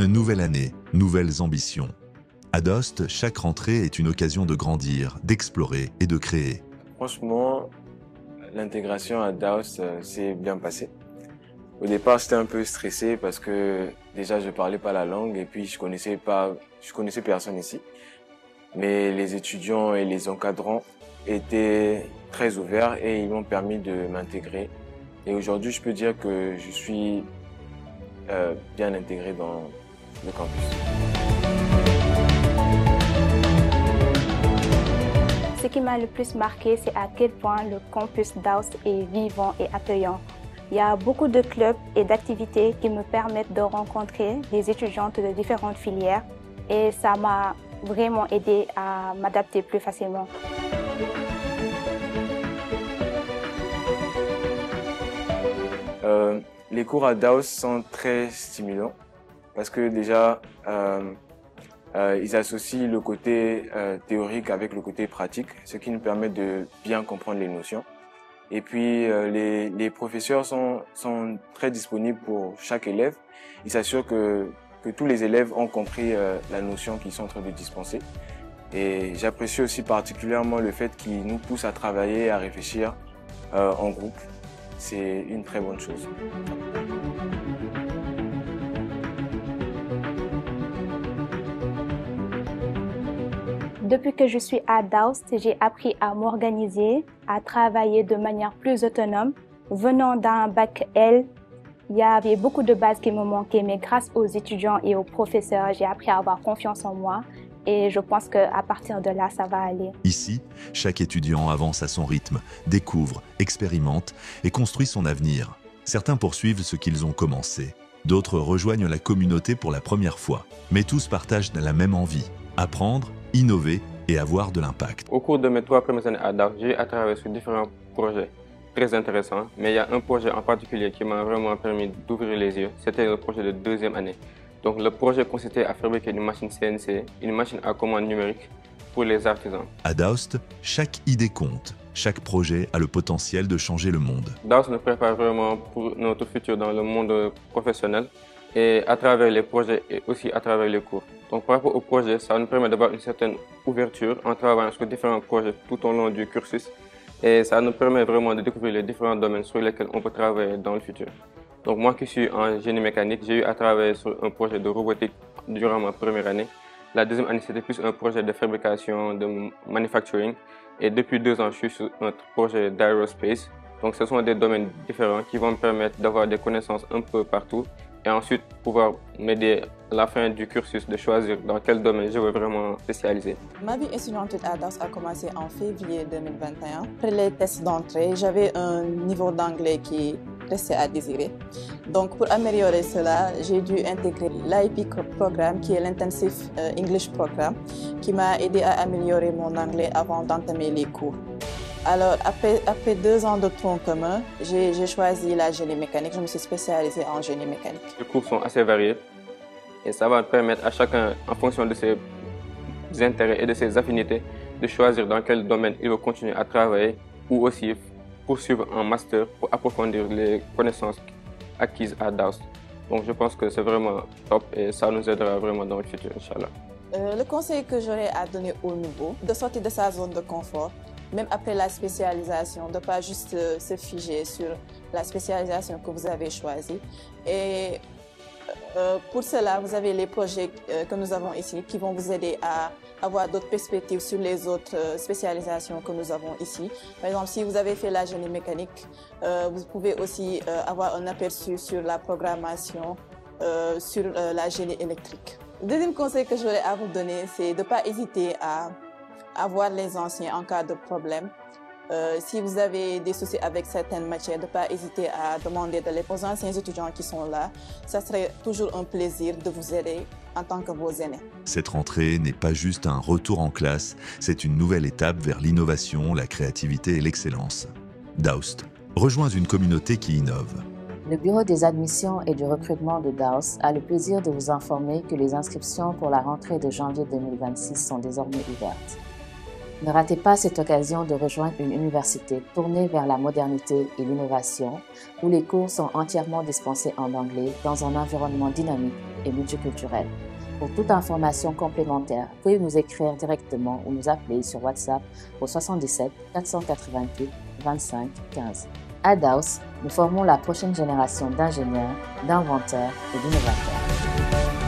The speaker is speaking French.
Nouvelle année, nouvelles ambitions. À Daoust, chaque rentrée est une occasion de grandir, d'explorer et de créer. Franchement, l'intégration à Daoust s'est bien passée. Au départ, j'étais un peu stressé parce que déjà je parlais pas la langue et puis je connaissais personne ici. Mais les étudiants et les encadrants étaient très ouverts et ils m'ont permis de m'intégrer. Et aujourd'hui, je peux dire que je suis bien intégré dans le campus. Ce qui m'a le plus marqué, c'est à quel point le campus Daoust est vivant et accueillant. Il y a beaucoup de clubs et d'activités qui me permettent de rencontrer des étudiantes de différentes filières et ça m'a vraiment aidé à m'adapter plus facilement. Les cours à Daoust sont très stimulants parce que déjà, ils associent le côté théorique avec le côté pratique, ce qui nous permet de bien comprendre les notions. Et puis, les professeurs sont très disponibles pour chaque élève. Ils s'assurent que tous les élèves ont compris la notion qu'ils sont en train de dispenser. Et j'apprécie aussi particulièrement le fait qu'ils nous poussent à travailler, à réfléchir en groupe. C'est une très bonne chose. Depuis que je suis à Daoust, j'ai appris à m'organiser, à travailler de manière plus autonome. Venant d'un bac L, il y avait beaucoup de bases qui me manquaient, mais grâce aux étudiants et aux professeurs, j'ai appris à avoir confiance en moi. Et je pense qu'à partir de là, ça va aller. Ici, chaque étudiant avance à son rythme, découvre, expérimente et construit son avenir. Certains poursuivent ce qu'ils ont commencé. D'autres rejoignent la communauté pour la première fois. Mais tous partagent la même envie, apprendre, innover et avoir de l'impact. Au cours de mes 3 premières années à Daoust, j'ai travaillé sur différents projets très intéressants. Mais il y a un projet en particulier qui m'a vraiment permis d'ouvrir les yeux. C'était le projet de 2e année. Donc le projet consistait à fabriquer une machine CNC, une machine à commande numérique pour les artisans. À Daoust, chaque idée compte. Chaque projet a le potentiel de changer le monde. Daoust nous prépare vraiment pour notre futur dans le monde professionnel et à travers les projets et aussi à travers les cours. Donc par rapport au projet, ça nous permet d'avoir une certaine ouverture en travaillant sur différents projets tout au long du cursus et ça nous permet vraiment de découvrir les différents domaines sur lesquels on peut travailler dans le futur. Donc moi qui suis en génie mécanique, j'ai eu à travailler sur un projet de robotique durant ma première année. La 2e année, c'était plus un projet de fabrication, de manufacturing. Et depuis 2 ans, je suis sur notre projet d'aerospace. Donc ce sont des domaines différents qui vont me permettre d'avoir des connaissances un peu partout et ensuite pouvoir m'aider à la fin du cursus de choisir dans quel domaine je veux vraiment spécialiser. Ma vie étudiante à Daoust a commencé en février 2021. Après les tests d'entrée, j'avais un niveau d'anglais qui restait à désirer. Donc pour améliorer cela, j'ai dû intégrer l'IP programme qui est l'Intensive English Programme qui m'a aidé à améliorer mon anglais avant d'entamer les cours. Alors, après 2 ans de tronc commun, j'ai choisi la génie mécanique. Je me suis spécialisée en génie mécanique. Les cours sont assez variés et ça va permettre à chacun, en fonction de ses intérêts et de ses affinités, de choisir dans quel domaine il veut continuer à travailler ou aussi poursuivre un master pour approfondir les connaissances acquises à Daoust. Donc, je pense que c'est vraiment top et ça nous aidera vraiment dans le futur, Inch'Allah. Le conseil que j'aurais à donner au nouveau, de sortir de sa zone de confort, même après la spécialisation, de ne pas juste se figer sur la spécialisation que vous avez choisie. Et pour cela, vous avez les projets que nous avons ici qui vont vous aider à avoir d'autres perspectives sur les autres spécialisations que nous avons ici. Par exemple, si vous avez fait la génie mécanique, vous pouvez aussi avoir un aperçu sur la programmation, sur la génie électrique. Le deuxième conseil que j'aurais à vous donner, c'est de ne pas hésiter à voir les anciens en cas de problème. Si vous avez des soucis avec certaines matières, de ne pas hésiter à demander de l'aide aux anciens étudiants qui sont là. Ça serait toujours un plaisir de vous aider en tant que vos aînés. Cette rentrée n'est pas juste un retour en classe, c'est une nouvelle étape vers l'innovation, la créativité et l'excellence. Daoust, rejoins une communauté qui innove. Le Bureau des admissions et du recrutement de Daoust a le plaisir de vous informer que les inscriptions pour la rentrée de janvier 2026 sont désormais ouvertes. Ne ratez pas cette occasion de rejoindre une université tournée vers la modernité et l'innovation, où les cours sont entièrement dispensés en anglais dans un environnement dynamique et multiculturel. Pour toute information complémentaire, vous pouvez nous écrire directement ou nous appeler sur WhatsApp au 77 488 25 15. À Daos, nous formons la prochaine génération d'ingénieurs, d'inventeurs et d'innovateurs.